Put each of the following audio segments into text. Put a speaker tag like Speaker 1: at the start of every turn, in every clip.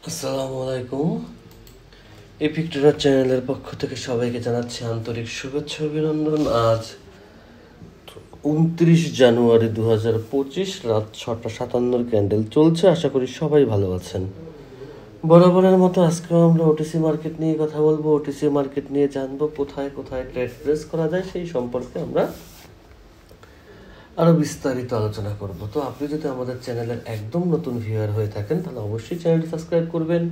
Speaker 1: আসসালামু আলাইকুম। Epic tedder চ্যানেলের পক্ষ থেকে সবাইকে জানাচ্ছি আন্তরিক শুভেচ্ছা অভিনন্দন। আজ 29 জানুয়ারি 2025 রাত 6:57 ক্যান্ডেল চলছে। আশা করি সবাই ভালো আছেন। বরাবরের মতো আজকেও আমরা ওটিসি মার্কেট নিয়ে কথা বলবো, ওটিসি মার্কেট নিয়ে জানবো কোথায় কোথায় ট্রেড প্লেস করা যায়, সেই সম্পর্কে আমরা আরও বিস্তারিত আলোচনা করব। তো আপনি যদি আমাদের চ্যানেলের একদম নতুন ভিউয়ার হয়ে থাকেন তাহলে অবশ্যই চ্যানেলটি সাবস্ক্রাইব করবেন,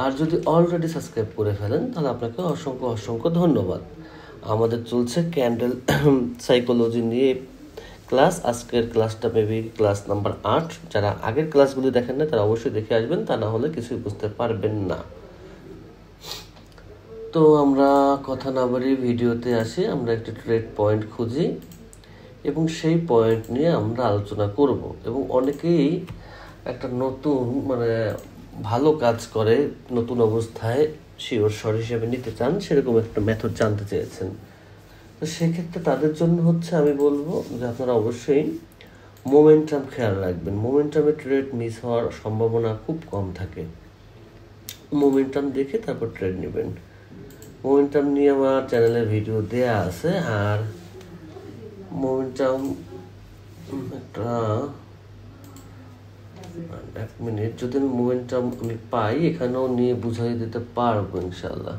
Speaker 1: আর যদি অলরেডি সাবস্ক্রাইব করে ফেলেন তাহলে আপনাকে অসংখ্য অসংখ্য ধন্যবাদ। আমাদের চলছে ক্যান্ডেল সাইকোলজি নিয়ে ক্লাস। আজকের ক্লাসটা মেবি ক্লাস নাম্বার 8। যারা আগের ক্লাসগুলি দেখেন না তারা অবশ্যই দেখে আসবেন, তা না হলে কিছুই বুঝতে পারবেন না। তো আমরা কথা না বাড়িয়ে ভিডিওতে আসি। আমরা একটি ট্রেড পয়েন্ট খুঁজি এবং সেই পয়েন্ট নিয়ে আমরা আলোচনা করব। এবং অনেকেই একটা নতুন ভালো কাজ করে নতুন অবস্থায় শিওর শট হিসেবে নিতে চান, সেরকম একটা মেথড জানতে চেয়েছেন। তো সেক্ষেত্রে তাদের জন্য আমি বলবো যে আপনারা অবশ্যই মোমেন্টাম খেয়াল রাখবেন। মোমেন্টামে ট্রেড মিস হওয়ার সম্ভাবনা খুব কম থাকে। মোমেন্টাম দেখে তারপর ট্রেড নেবেন। মোমেন্টাম নিয়ে আমার চ্যানেলে ভিডিও দেয়া আছে। আর মোমেন্টাম একটা এক মিনিট, যদি মোমেন্টাম আমি পাই এখানেও নিয়ে বুঝাই দিতে পারবো ইনশাল্লাহ।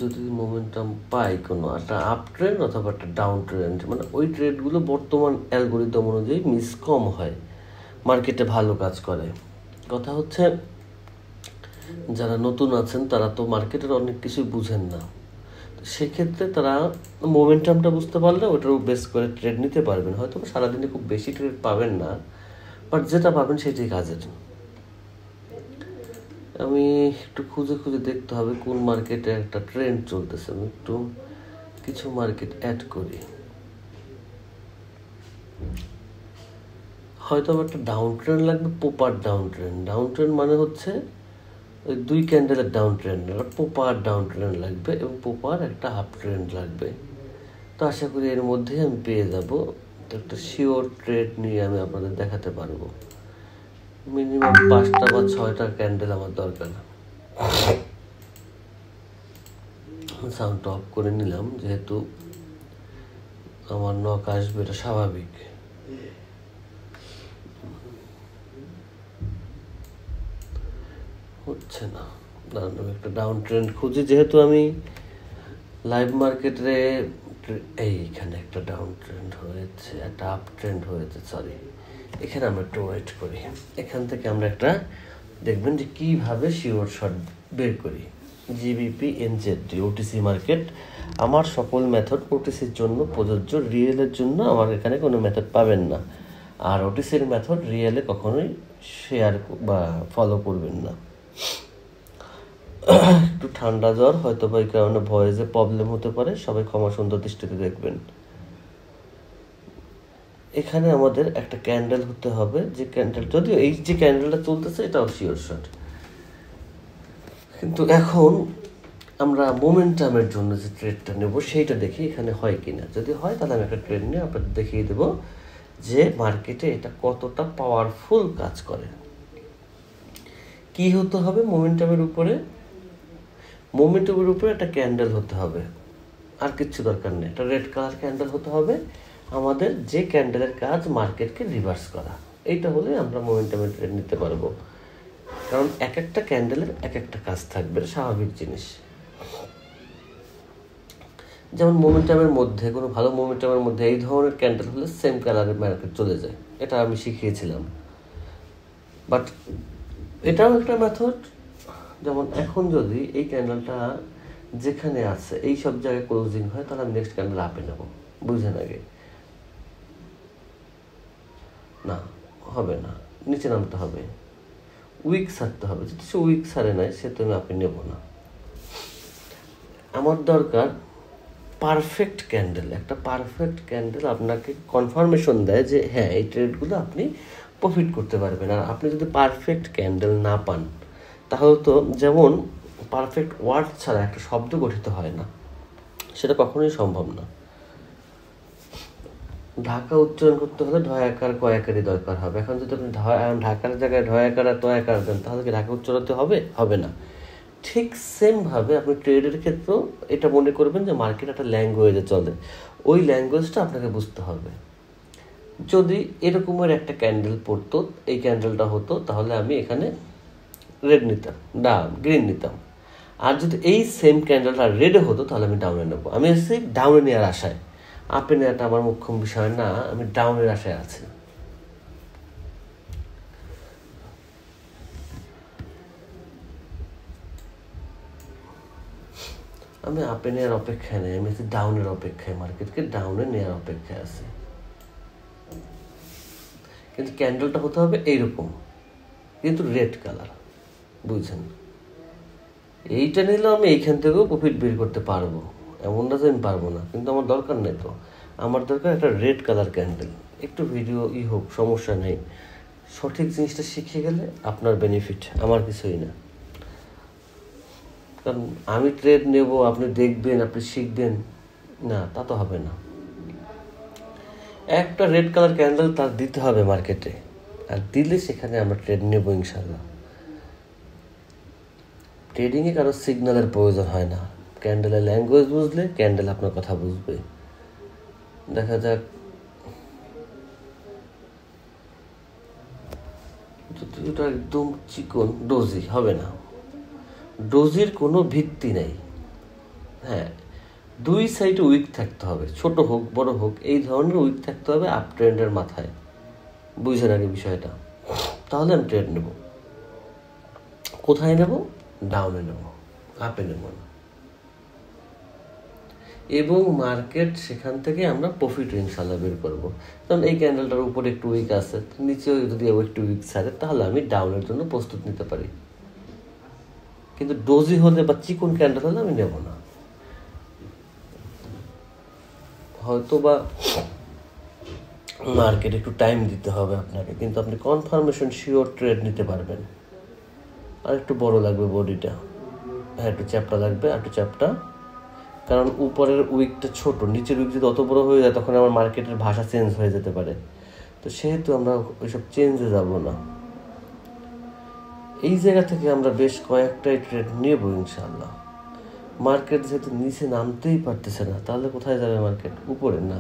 Speaker 1: যদি মোমেন্টাম পাই কোনো একটা আপ ট্রেন্ড অথবা একটা ডাউন ট্রেন্ড, ওই ট্রেডগুলো বর্তমান অ্যালগোরিদম অনুযায়ী মিস কম হয়, মার্কেটে ভালো কাজ করে। কথা হচ্ছে যারা নতুন আছেন তারা তো মার্কেটের অনেক কিছুই বুঝেন না। সেক্ষেত্রে তারা মোমেন্টামটা বুঝতে পারলে ওটার বেস করে ট্রেড নিতে পারবেন। হয়তো সারাদিনে খুব বেশি ট্রেড পাবেন না, বাট যেটা পাবেন সেটাই কাজের। আমি একটু খুঁজে খুঁজে দেখতে হবে কোন মার্কেটে একটা ট্রেন্ড চলতেছে। আমি একটু কিছু মার্কেট অ্যাড করি। হয়তো একটা ডাউন ট্রেন্ড লাগবে, proper down trend. Down trend মানে হচ্ছে ওই 2 ক্যান্ডেলের down trend, proper down trend লাগবে এবং প্রপার একটা আপ ট্রেন্ড লাগবে। তো আশা করি এর মধ্যেই আমি পেয়ে যাব। তো একটা শিওর ট্রেড নিয়ে আমি আপনাদের দেখাতে পারবো। মিনিমাম 5টা বা 6টা ক্যান্ডেল আমার দরকার। সাউন্ড অফ করে নিলাম, যেহেতু আমার নক আসবে, এটা স্বাভাবিক। হচ্ছে না, দাঁড়ান একটা ডাউন ট্রেন্ড খুঁজি। যেহেতু আমি লাইভ মার্কেটে এইখানে একটা ডাউন ট্রেন্ড হয়েছে, একটা আপ ট্রেন্ড হয়েছে, সরি। এখানে আমরা একটু ওয়েট করি। এখান থেকে আমরা একটা দেখবেন যে কীভাবে শিওর শট বের করি। GBP NZD OTC market. আমার সকল মেথড ওটিসির জন্য প্রযোজ্য, রিয়েলের জন্য আমার এখানে কোনো মেথড পাবেন না। আর ওটিসির মেথড রিয়েলে কখনোই শেয়ার বা ফলো করবেন না। একটু ঠান্ডা জ্বর, হয়তো বা এই কারণে ভয়েসে প্রবলেম হতে পারে, সবাই ক্ষমা সুন্দর দৃষ্টিতে দেখবেন। এখানে আমাদের একটা ক্যান্ডেল হতে হবে, যে ক্যান্ডেল, যদিও এই যে ক্যান্ডেলটা চলতেছে এটাও শিওর শট, কিন্তু এখন আমরা মোমেন্টামের জন্য যে ট্রেডটা নেব সেইটা দেখি এখানে হয় কিনা। যদি হয় তাহলে আমি একটা ট্রেড নিয়ে আপনাদের দেখিয়ে দেবো যে মার্কেটে এটা কতটা পাওয়ারফুল কাজ করে। কি হতে হবে মোমেন্টামের উপরে? মোমেন্টামের উপরে একটা ক্যান্ডেল হতে হবে, আর কিচ্ছু দরকার নেই। একটা রেড কালার ক্যান্ডেল হতে হবে আমাদের, যে ক্যান্ডেলের কাজ মার্কেটকে রিভার্স করা। এইটা হলে আমরা মোমেন্টামের ট্রেড নিতে পারবো, কারণ এক একটা ক্যান্ডেলের এক একটা কাজ থাকবে, স্বাভাবিক জিনিস। যেমন মোমেন্টামের মধ্যে, কোনো ভালো মোমেন্টামের মধ্যে এই ধরনের ক্যান্ডেল হলে সেম কালারের মার্কেট চলে যায়, এটা আমি শিখিয়েছিলাম। বাট এটাও একটা মেথড। যেমন এখন যদি এই ক্যান্ডেলটা যেখানে আছে এই সব জায়গায় ক্লোজিং হয়, তাহলে আমি নেক্সট ক্যান্ডেল আপে নেব। বুঝেন আগে? না, হবে না, নিচে নামতে হবে, উইক সারতে হবে। যদি সে উইক সারে নাই, সে তো আমি আপে নেব না। আমার দরকার পারফেক্ট ক্যান্ডেল। একটা পারফেক্ট ক্যান্ডেল আপনাকে কনফার্মেশন দেয় যে হ্যাঁ এই ট্রেডগুলো আপনি প্রফিট করতে পারবেন। আর আপনি যদি পারফেক্ট ক্যান্ডেল না পান, তাহলে তো, যেমন পারফেক্ট ওয়ার্ড ছাড়া একটা শব্দ গঠিত হয় না, সেটা কখনোই সম্ভব না। ঢাকা উচ্চারণ করতে হলে ঢয়াকার কয়াকারই দরকার হবে। এখন যদি আপনি ঢাকার জায়গায় ঢয়াকার আর তয়াকার দেন তাহলে কি ঢাকা উচ্চারণতে হবে? হবে না। ঠিক সেমভাবে আপনি ট্রেডের ক্ষেত্রেও এটা মনে করবেন যে মার্কেট একটা ল্যাঙ্গুয়েজে চলে, ওই ল্যাঙ্গুয়েজটা আপনাকে বুঝতে হবে। যদি এরকমের একটা ক্যান্ডেল পড়তো, এই ক্যান্ডেলটা হতো, তাহলে আমি এখানে রেড নিতাম, গ্রিন নিতাম। আর যদি এই সেম ক্যান্ডেলটা রেডে হতো তাহলে আমি ডাউনে নেবো। আমি এসেছি ডাউনে নেওয়ার আশায়, আপে নেওয়াটা আমার মুখ্য বিষয় না, আমি ডাউনের আশায় আছি। আমি আপে নেওয়ার অপেক্ষায় নেই, আমি এসেছি ডাউনের অপেক্ষায়, মার্কেটকে ডাউনে নেওয়ার অপেক্ষায় আছি। কিন্তু ক্যান্ডেলটা হতে হবে এইরকম, কিন্তু রেড কালার, বুঝছেন? এইটা নিলেও আমি এইখান থেকেও প্রফিট বের করতে পারবো, এমন না যে আমি পারবো না, কিন্তু আমার দরকার নেই। তো আমার দরকার একটা রেড কালার ক্যান্ডেল। একটু ভিডিও হোক, সমস্যা নেই, সঠিক জিনিসটা শিখে গেলে আপনার বেনিফিট, আমার কিছুই না। কারণ আমি ট্রেড নেব, আপনি দেখবেন, আপনি শিখবেন না, তা তো হবে না। একটা রেড কালার ক্যান্ডেল তার দিতে হবে মার্কেটে, আর দিলে সেখানে আমরা ট্রেড নেব ইনশাল্লাহ। ট্রেডিংয়ে কারো সিগন্যালের প্রয়োজন হয় না, ক্যান্ডেলের ল্যাঙ্গুয়েজ বুঝলে ক্যান্ডেল আপনার কথা বুঝবে। দেখা যাক, এটা একদম চিকন ডোজি হবে না, ডোজির কোনো ভিত্তি নেই। হ্যাঁ, দুই সাইডে উইক থাকতে হবে, ছোট হোক বড় হোক, এই ধরনের উইক থাকতে হবে আপ ট্রেন্ডের মাথায়, বুঝছেন আগে বিষয়টা? তাহলে আমি ট্রেড নেব। কোথায় নেব? ডাউনে নেব, আপে নেব না। এবং মার্কেট সেখান থেকে আমরা প্রফিট ইনশাল্লাহ বের করবো। কারণ এই ক্যান্ডেলটার উপরে একটু উইক আছে, নিচেও যদি একটু উইক ছাড়ে তাহলে আমি ডাউনের জন্য প্রস্তুত নিতে পারি। কিন্তু ডোজি হলে বা চিকন ক্যান্ডেল হলে আমি নেব না। হয়তো বা মার্কেট একটু টাইম দিতে হবে আপনাকে, কিন্তু আপনি কনফার্মেশন শিওর ট্রেড নিতে পারবেন। আর একটু বড় লাগবে বডিটা, হ্যাঁ একটু চ্যাপটা লাগবে, আর একটু চ্যাপটা, কারণ উপরের উইকটা ছোট, নিচের উইক যদি অত বড় হয়ে যায় তখন আমার মার্কেটের ভাষা চেঞ্জ হয়ে যেতে পারে। তো সেহেতু আমরা ওইসব চেঞ্জে যাব না। এই জায়গা থেকে আমরা বেশ কয়েকটাই ট্রেড নেব ইনশাল্লাহ। মার্কেট যেহেতু নিচে নামতেই পারতেছে না, তাহলে কোথায় যাবে মার্কেট? উপরে না,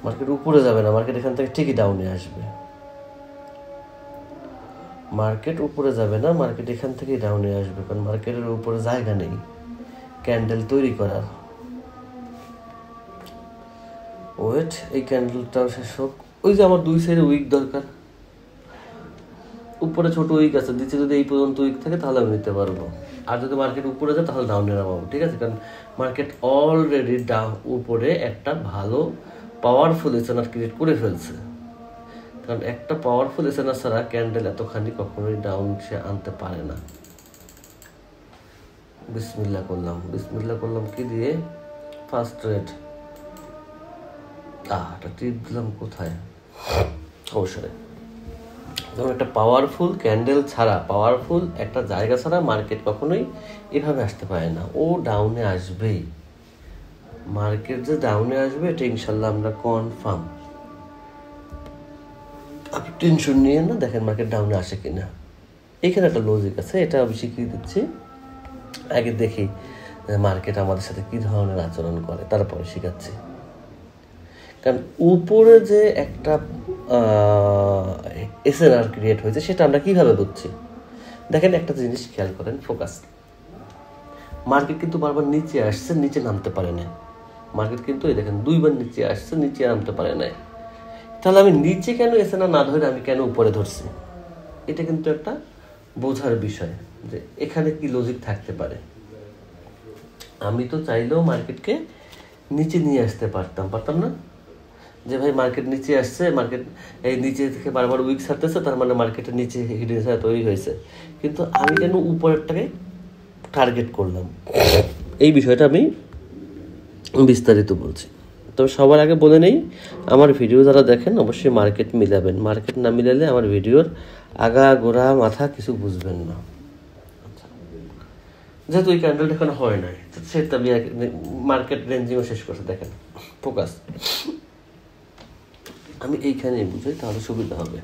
Speaker 1: মার্কেট উপরে যাবে না, মার্কেট এখান থেকে ঠিকই ডাউনে আসবে। মার্কেট উপরে যাবে না, মার্কেট এখান থেকেই ডাউনে আসবে, কারণ মার্কেটের উপরে জায়গা নেই ক্যান্ডেল তৈরি করার। ওয়েট, এই ক্যান্ডেলটাও শেষ হোক। ওই যে আমার দুই সাইডে উইক দরকার, উপরে ছোট উইক আছে, নিচে যদি এই পর্যন্ত উইক থাকে তাহলে আমি নিতে পারবো। আর যদি মার্কেট উপরে যায় তাহলে ডাউনে নামাবো, ঠিক আছে? কারণ মার্কেট অলরেডি উপরে একটা ভালো পাওয়ারফুল এসএনআর ক্রিয়েট করে ফেলছে। কারণ একটা পাওয়ারফুল এসএনআর ছাড়া ক্যান্ডেল এতখানি কখনোই ডাউন সে আনতে পারে না। বিসমিল্লাহ করলাম কি দিয়ে? First trade. এটা টিপ দিলাম কোথায়? অবশ্যই ধরুন একটা পাওয়ারফুল ক্যান্ডেল ছাড়া, পাওয়ারফুল একটা জায়গা ছাড়া মার্কেট কখনোই এভাবে আসতে পারে না, ও ডাউনে আসবেই। মার্কেট যে ডাউনে আসবে এটা ইনশাল্লাহ আমরা কনফার্ম। আপনি টেনশন নিয়ে না, দেখেন মার্কেট ডাউনে আসে কিনা। এখানে একটা লজিক আছে, এটা আমি শিখিয়ে দিচ্ছি। আগে দেখি মার্কেট আমাদের সাথে কি ধরনের আচরণ করে, তারপরে শিখাচ্ছি। কারণ উপরে যে একটা এসএনআর ক্রিয়েট হয়েছে সেটা আমরা কিভাবে বুঝছি? দেখেন একটা জিনিস খেয়াল করেন, ফোকাস। মার্কেট কিন্তু বারবার নিচে আসছে, নিচে নামতে পারে না। মার্কেট কিন্তু এই দেখেন দুইবার নিচে আসছে, নিচে নামতে পারে না। তাহলে আমি নিচে কেন এসএনআর না ধরে আমি কেন উপরে ধরছি? এটা কিন্তু একটা বোঝার বিষয় যে এখানে কি লজিক থাকতে পারে। আমি তো চাইলেও মার্কেটকে নিচে নিয়ে আসতে পারতাম না, যে ভাই মার্কেট নিচে আসছে, মার্কেট এই নিচে থেকে বারবার উইক ছাড়তেছে, তার মানে মার্কেটের নিচে হিডেন ছাড়া তৈরি হয়েছে। কিন্তু আমি কেন উপরেরটাকে টার্গেট করলাম? এই বিষয়টা আমি বিস্তারিত বলছি। তবে সবার আগে বলে নেই, আমার ভিডিও যারা দেখেন অবশ্যই মার্কেট মিলাবেন। মার্কেট না মিলালে আমার ভিডিওর আগা গোড়া মাথা কিছু বুঝবেন না। যেহেতু ওই ক্যান্ডেলটা এখানে হয় নাই, সেটা আমি মার্কেট রেঞ্জিংও শেষ করছে। দেখেন ফোকাস, আমি এইখানে বুঝাই, তাহলে সুবিধা হবে।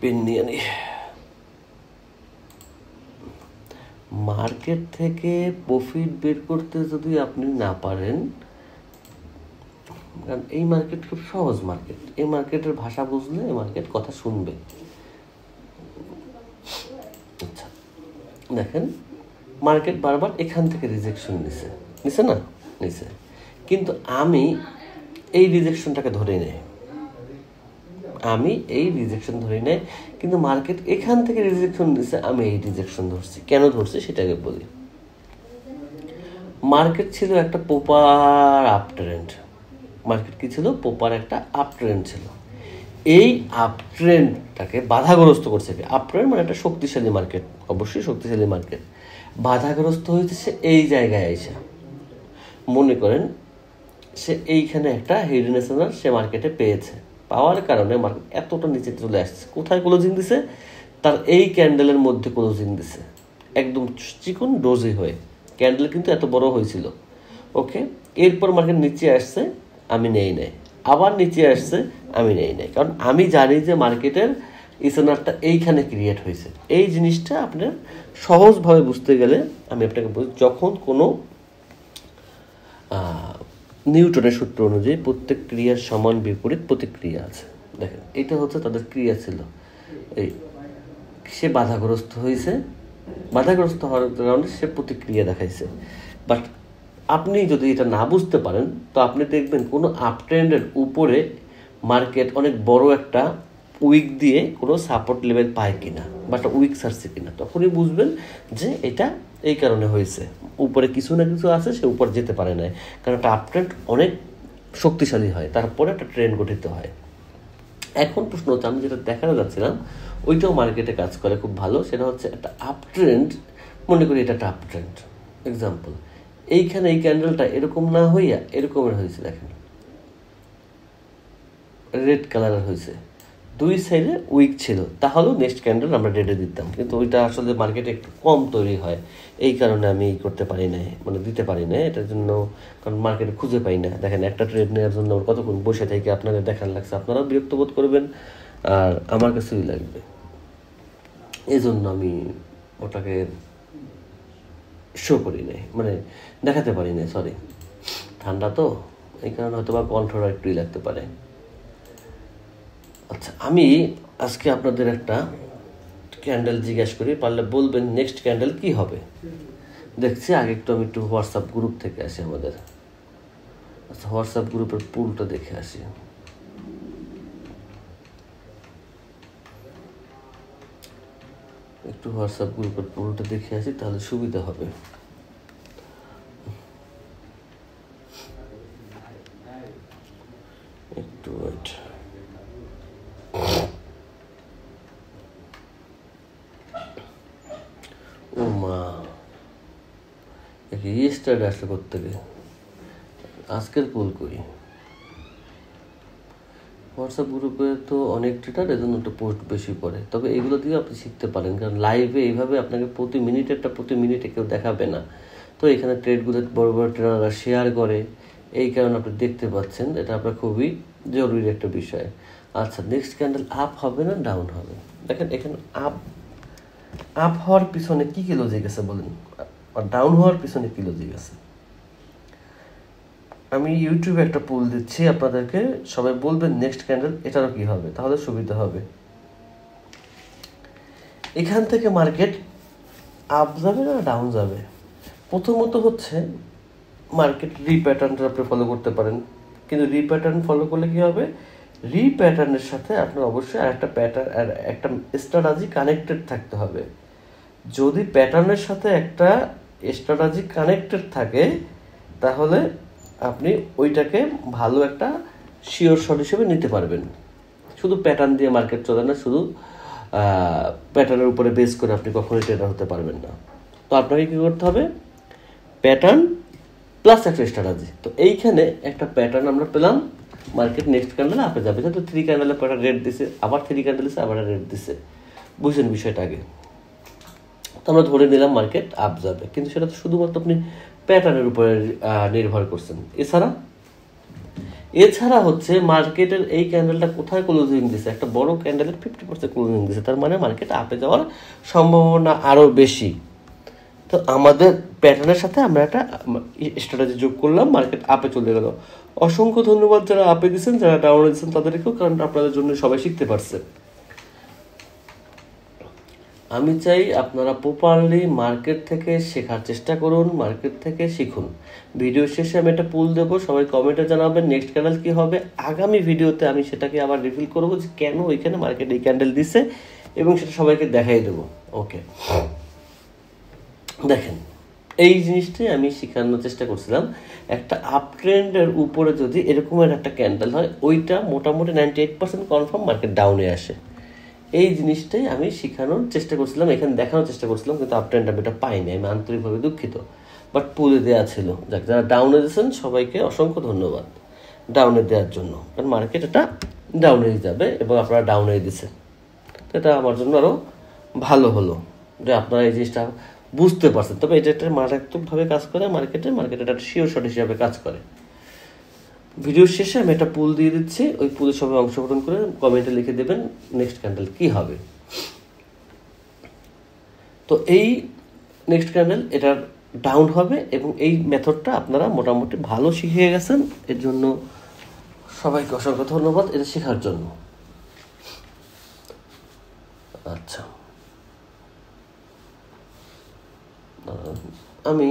Speaker 1: পেন নিয়ে নিই। মার্কেট থেকে প্রফিট বের করতে যদি আপনি না পারেন, কারণ এই মার্কেট খুব সহজ মার্কেট, এই মার্কেটের ভাষা বুঝলে এই মার্কেট কথা শুনবে। আচ্ছা দেখেন, মার্কেট বারবার এখান থেকে রিজেকশন নিছে না, নিছে, কিন্তু আমি এই রিজেকশনটাকে ধরে নেই, কিন্তু মার্কেট এখান থেকে রিজেকশন দিচ্ছে, আমি এই রিজেকশন ধরছি। কেন ধরছি সেটাকে বলি। মার্কেট ছিল একটা প্রপার আপ ট্রেন্ড, মার্কেট কি ছিল? প্রপার একটা আপ ট্রেন্ড ছিল। এই আপ ট্রেন্ডটাকে বাধাগ্রস্ত করছে। আপ ট্রেন্ড মানে একটা শক্তিশালী মার্কেট, অবশ্যই শক্তিশালী মার্কেট, বাধাগ্রস্ত হয়েছে এই জায়গায় আইসা। মনে করেন সে এইখানে একটা হিডেন এসএনআর সে মার্কেটে পেয়েছে, পাওয়ার কারণে মার্কেট এতটা নিচে চলে আসছে। কোথায় ক্লোজিং দিছে? তার এই ক্যান্ডেলের মধ্যে ক্লোজিং দিছে, একদম চিকন ডোজি হয়ে। ক্যান্ডেল কিন্তু এত বড় হয়েছিল, ওকে। এরপর মার্কেট নিচে আসছে, আমি নেই নাই, আবার নিচে আসছে, আমি নেই নাই, কারণ আমি জানি যে মার্কেটের এসএনআরটা এইখানে ক্রিয়েট হয়েছে। এই জিনিসটা আপনার সহজভাবে বুঝতে গেলে আমি আপনাকে বলি, যখন কোনো নিউটনের সূত্র অনুযায়ী প্রত্যেক ক্রিয়ার সমান বিপরীত প্রতিক্রিয়া আছে। দেখেন এটা হচ্ছে তাদের ক্রিয়া ছিল। এই সে বাধাগ্রস্ত হয়েছে, বাধাগ্রস্ত হওয়ার কারণে সে প্রতিক্রিয়া দেখাইছে। বাট আপনি যদি এটা না বুঝতে পারেন, তো আপনি দেখবেন কোনো আপ ট্রেন্ডের উপরে মার্কেট অনেক বড় একটা উইক দিয়ে কোনো সাপোর্ট লেভেল পায় কিনা, বা একটা উইক ছাড়ছে কিনা, তখনই বুঝবেন যে এটা এই কারণে হয়েছে, উপরে কিছু না কিছু আছে, সে উপর যেতে পারে না। কারণ একটা আপ ট্রেন্ড অনেক শক্তিশালী হয়, তারপরে একটা ট্রেন্ড গঠিত হয়। এখন প্রশ্ন হচ্ছে, আমি যেটা দেখাতে যাচ্ছিলাম ওইটাও মার্কেটে কাজ করে খুব ভালো। সেটা হচ্ছে একটা আপ ট্রেন্ড, মনে করি এটা একটা আপ ট্রেন্ড এক্সাম্পল, এইখানে এই ক্যান্ডেলটা এরকম না হইয়া এরকমের হয়েছে, দেখেন রেড কালারের হয়েছে, দুই সাইডে উইক ছিল, তাহলেও নেক্সট ক্যান্ডেল আমরা রেডে দিতাম, কিন্তু ওইটা আসলে মার্কেটে একটু কম তৈরি হয়, এই কারণে আমি করতে পারি না, মানে দিতে পারি না এটার জন্য, কারণ মার্কেটে খুঁজে পাই না। দেখেন একটা ট্রেড নেওয়ার জন্য কতক্ষণ বসে থেকে আপনাদের দেখার লাগছে, আপনারাও বিরক্ত বোধ করবেন আর আমার কাছেই লাগবে, এই জন্য আমি ওটাকে শো করি নাই, মানে দেখাতে পারি না, সরি, ঠান্ডা তো এই কারণে হয়তো বা কণ্ঠটা একটুই লাগতে পারে। আচ্ছা, আমি আজকে আপনাদের একটা ক্যান্ডেল জিজ্ঞেস করি, পারলে বলবেন নেক্সট ক্যান্ডেল কি হবে। দেখছি আগে আমি একটু হোয়াটসঅ্যাপ গ্রুপ থেকে আসি আমাদের। আচ্ছা, হোয়াটসঅ্যাপ গ্রুপের পুলটা দেখে আসি। একটু হোয়াটসঅ্যাপ গ্রুপের পুলটা দেখে আসি, তাহলে সুবিধা হবে। একটু ওয়েট। ও মা, রেজিস্টার্ড আসলে করতে গিয়ে আজকের পুল করি। হোয়াটসঅ্যাপ গ্রুপে তো অনেক ট্রেডার, এজন্য একটা পোস্ট বেশি পড়ে, তবে এগুলো দিয়ে আপনি শিখতে পারেন, কারণ লাইভে এইভাবে আপনাকে প্রতি মিনিটে কেউ দেখাবে না। তো এখানে ট্রেডগুলো বড় বড় ট্রেডাররা শেয়ার করে, এই কারণে আপনি দেখতে পাচ্ছেন, এটা আপনার খুবই জরুরি একটা বিষয়। আচ্ছা, নেক্সট ক্যান্ডেল আপ হবে না ডাউন হবে? দেখেন এখানে আপ হওয়ার পিছনে কি কি লজিক আছে বলেন, আর ডাউন হওয়ার পিছনে কি লজিক আছে? আমি ইউটিউবে একটা পোল দিচ্ছি আপনাদেরকে, সবাই বলবেন নেক্সট ক্যান্ডেল এটারও কি হবে, তাহলে সুবিধা হবে। এখান থেকে মার্কেট আপ যাবে না ডাউন যাবে? প্রথমত হচ্ছে মার্কেট রিপ্যাটার্নটা আপনি ফলো করতে পারেন, কিন্তু রিপ্যাটার্ন ফলো করলে কি হবে? রিপ্যাটার্নের সাথে আপনার অবশ্যই আরেকটা প্যাটার্ন আর একটা স্ট্র্যাটেজি কানেক্টেড থাকতে হবে। যদি প্যাটার্নের সাথে একটা স্ট্র্যাটেজি কানেক্টেড থাকে, তাহলে আপনি ওইটাকে ভালো একটা শিওর শট হিসেবে নিতে পারবেন। শুধু প্যাটার্ন দিয়ে মার্কেট চলে না, শুধু প্যাটার্নের উপরে বেস করে আপনি কখনোই ট্রেডার হতে পারবেন না। তো আপনাকে কী করতে হবে? প্যাটার্ন প্লাস একটা স্ট্র্যাটেজি। তো এইখানে একটা প্যাটার্ন আমরা পেলাম, মার্কেট নেক্সট ক্যান্ডেলে আপে যাবে, যেহেতু 3 ক্যান্ডেলে পরে রেড দিছে, আবার 3 ক্যান্ডেল দিছে, আবার রেড দিছে, বুঝছেন বিষয়টা আগে। তো আমরা ধরে নিলাম মার্কেট আপ যাবে, কিন্তু সেটা তো শুধুমাত্র আপনি প্যাটার্নের উপরে নির্ভর করছেন। এছাড়া হচ্ছে মার্কেটের এই ক্যান্ডেলটা কোথায় ক্লোজিং দিছে, একটা বড় ক্যান্ডেলের 50% ক্লোজিং দিছে, তার মানে মার্কেট আপে যাওয়ার সম্ভাবনা আরও বেশি। তো আমাদের প্যাটার্নের সাথে আমরা একটা স্ট্র্যাটেজি যোগ করলাম, মার্কেট আপে চলে গেল। অসংখ্য ধন্যবাদ যারা আপে দিচ্ছেন, যারা ডাউনে দিচ্ছেন তাদেরকেও, কারণ আপনাদের জন্য সবাই শিখতে পারছে। আমি চাই আপনারা প্রপারলি মার্কেট থেকে শেখার চেষ্টা করুন, মার্কেট থেকে শিখুন। ভিডিও শেষে আমি একটা পুল দেবো, সবাই কমেন্টে জানাবেন নেক্সট ক্যান্ডেল কী হবে। আগামী ভিডিওতে আমি সেটাকে আবার রিভিল করবো যে কেন ওইখানে মার্কেট এই ক্যান্ডেল দিছে, এবং সেটা সবাইকে দেখাই দেবো। ওকে, দেখেন এই জিনিসটাই আমি শেখানোর চেষ্টা করছিলাম। একটা আপ ট্রেন্ডের উপরে যদি এরকমের একটা ক্যান্ডেল হয়, ওইটা মোটামুটি 98% কনফার্ম মার্কেট ডাউনে আসে। এই জিনিসটাই আমি শেখানোর চেষ্টা করছিলাম, এখানে দেখানোর চেষ্টা করছিলাম, কিন্তু আপ ট্রেন্ড আমি এটা পাইনি, আমি আন্তরিকভাবে দুঃখিত। বাট পুলে দেওয়া ছিল। যাক, যারা ডাউনে দিয়েছেন সবাইকে অসংখ্য ধন্যবাদ ডাউনে দেওয়ার জন্য, কারণ মার্কেট এটা ডাউনেই যাবে এবং আপনারা ডাউনেই দিচ্ছেন। এটা আমার জন্য আরও ভালো হলো যে আপনারা এই জিনিসটা বুঝতে পারছেন। তবে এটা একটা মারাত্মকভাবে কাজ করে মার্কেটে একটা শিওর শট হিসাবে কাজ করে। ভিডিওর শেষে আমি একটা পুল দিয়ে দিচ্ছি, ওই পুলে সবাই অংশগ্রহণ করে কমেন্টে লিখে দেবেন নেক্সট ক্যান্ডেল কী হবে। তো এই নেক্সট ক্যান্ডেল এটার ডাউন হবে, এবং এই মেথডটা আপনারা মোটামুটি ভালো শিখে গেছেন। এর জন্য সবাইকে অসংখ্য ধন্যবাদ এটা শেখার জন্য। আচ্ছা, আমি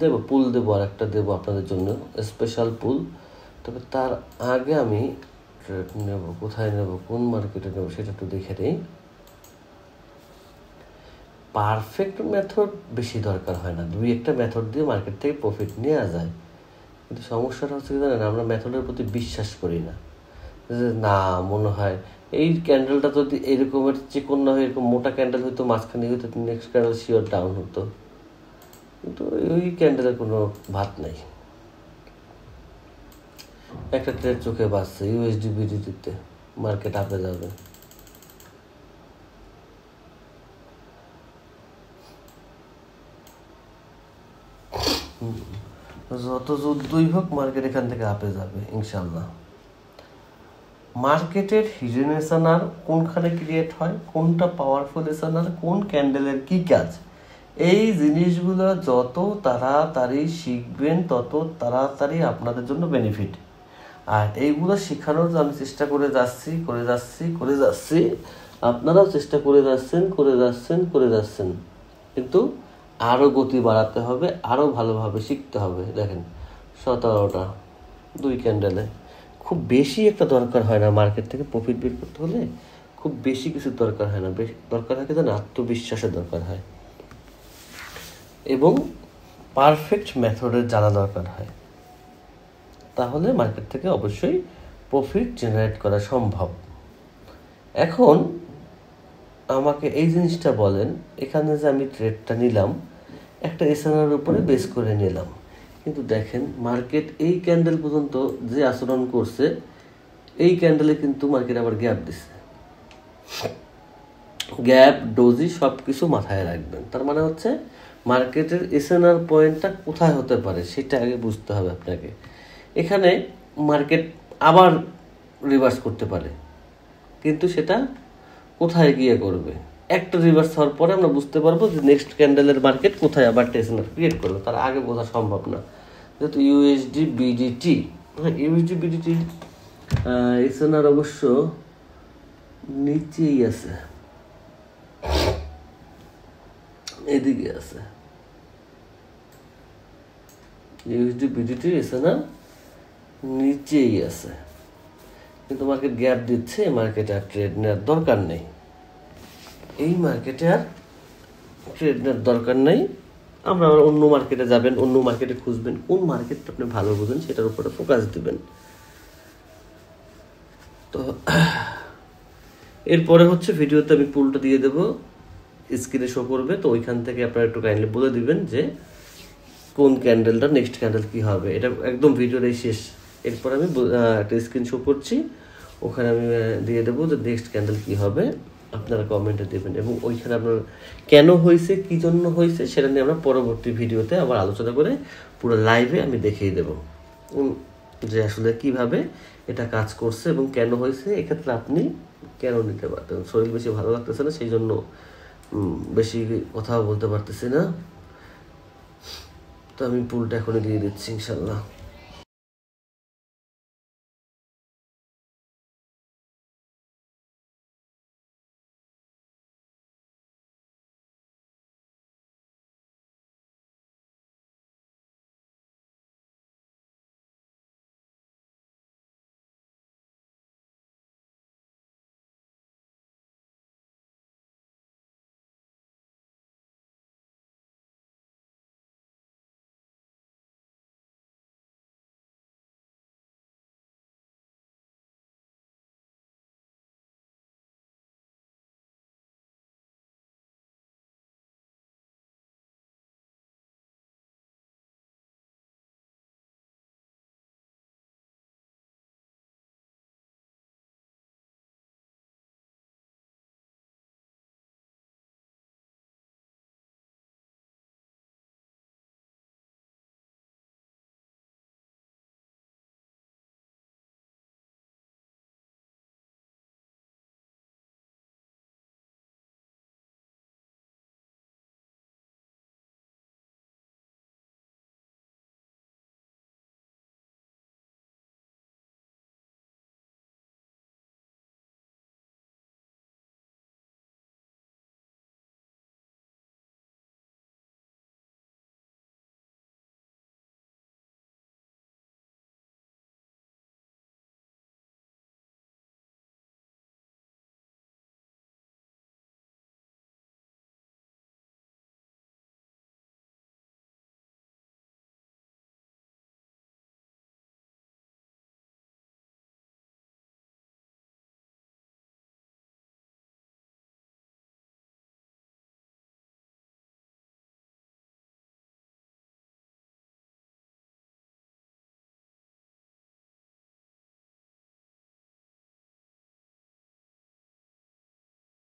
Speaker 1: দেবো পুল দেবো, আর একটা দেবো আপনাদের জন্য স্পেশাল পুল। তবে তার আগে আমি ট্রেড নেব, কোথায় নেব, কোন মার্কেটে নেব সেটা একটু দেখে নিই। পারফেক্ট মেথড বেশি দরকার হয় না, দুই একটা মেথড দিয়ে মার্কেট থেকে প্রফিট নেওয়া যায়। কিন্তু সমস্যাটা হচ্ছে কি জানেন, আমরা মেথডের প্রতি বিশ্বাস করি না। যে না, মনে হয় এই ক্যান্ডেলটা যদি এরকমের চিকন না হয়, এরকম মোটা ক্যান্ডেল হইতো, মাঝখানে হইতো, নেক্সট ক্যান্ডেল শিওর ডাউন হতো। কিন্তু ওই ক্যান্ডেলের কোনো ভাত নাই। একটা ট্রেড চোখে বাঁচছে, ইউএসডি বিডিটিতে মার্কেট আপে যাবে। যত যুদ্ধই হোক মার্কেট এখান থেকে আপে যাবে ইনশাল্লাহ। মার্কেটের হিডেন এসএনআর কোনখানে ক্রিয়েট হয়, কোনটা পাওয়ারফুল এসএনআর, কোন ক্যান্ডেলের কি কাজ, এই জিনিসগুলো যত তাড়াতাড়ি শিখবেন তত তাড়াতাড়ি আপনাদের জন্য বেনিফিট। আর এইগুলো শেখানোর আমি চেষ্টা করে যাচ্ছি, আপনারাও চেষ্টা করে যাচ্ছেন, কিন্তু আরও গতি বাড়াতে হবে, আরও ভালোভাবে শিখতে হবে। দেখেন 17টা, 2 ক্যান্ডেলে খুব বেশি একটা দরকার হয় না মার্কেট থেকে প্রফিট বের করতে হলে, খুব বেশি কিছু দরকার হয় না। বেশি দরকার হয় কিন্তু আত্মবিশ্বাসের দরকার হয়, এবং পারফেক্ট মেথডের জানা দরকার হয়। তাহলে মার্কেট থেকে অবশ্যই প্রফিট জেনারেট করা সম্ভব। এখন আমাকে এই জিনিসটা বলেন, এখানে যে আমি ট্রেডটা নিলাম একটা এসএনআর উপরে বেস করে নিলাম, কিন্তু দেখেন মার্কেট এই ক্যান্ডেল পর্যন্ত যে আচরণ করছে, এই ক্যান্ডেলে কিন্তু মার্কেট আবার গ্যাপ দিছে। গ্যাপ, ডোজি সব কিছু মাথায় রাখবেন। তার মানে হচ্ছে মার্কেটের এসএনআর পয়েন্টটা কোথায় হতে পারে সেটা আগে বুঝতে হবে আপনাকে। এখানে মার্কেট আবার রিভার্স করতে পারে, কিন্তু সেটা কোথায় গিয়ে করবে, একটা রিভার্স হওয়ার পরে আমরা বুঝতে পারবো যে নেক্সট ক্যান্ডেলের মার্কেট কোথায় আবার এসএনআর ক্রিয়েট করবে, তার আগে বোঝা সম্ভব না। যেহেতু ইউএসডি বিডিটি এসএনআর অবশ্য নিচেই আছে, এদিকে আছে। ইউএসডি বিডিটি এসএনআর নিচেই আছে, কিন্তু মার্কেট গ্যাপ দিচ্ছে, মার্কেটে আর ট্রেড নেওয়ার দরকার নেই। এই মার্কেটে আর ট্রেড নেওয়ার দরকার নেই। আমরা অন্য মার্কেটে যাবেন, অন্য মার্কেটে খুঁজবেন, কোন মার্কেটটা আপনি ভালো বুঝেন সেটার উপরে ফোকাস দিবেন। তো এরপরে হচ্ছে ভিডিওতে আমি পুলটা দিয়ে দেবো, স্ক্রিনে শো করবে, তো ওইখান থেকে আপনারা একটু কাইন্ডলি বলে দিবেন যে কোন ক্যান্ডেলটা নেক্সট ক্যান্ডেল কি হবে। এটা একদম ভিডিওর এই শেষ, এরপর আমি একটা স্ক্রিন শো করছি, ওখানে আমি দিয়ে দেবো যে নেক্সট ক্যান্ডেল কি হবে, আপনারা কমেন্টে দেবেন, এবং ওইখানে আপনার কেন হয়েছে, কী জন্য হয়েছে সেটা নিয়ে আমরা পরবর্তী ভিডিওতে আবার আলোচনা করে পুরো লাইভে আমি দেখিয়ে দেবো। যে আসলে কিভাবে এটা কাজ করছে এবং কেন হয়েছে। এক্ষেত্রে আপনি কেন নিতে পারতেন, শরীর বেশি ভালো লাগতেছে না সেই জন্য বেশি কথাও বলতে পারতেছি না, তো আমি পুলটা এখনই দিয়ে দিচ্ছি ইনশাল্লাহ।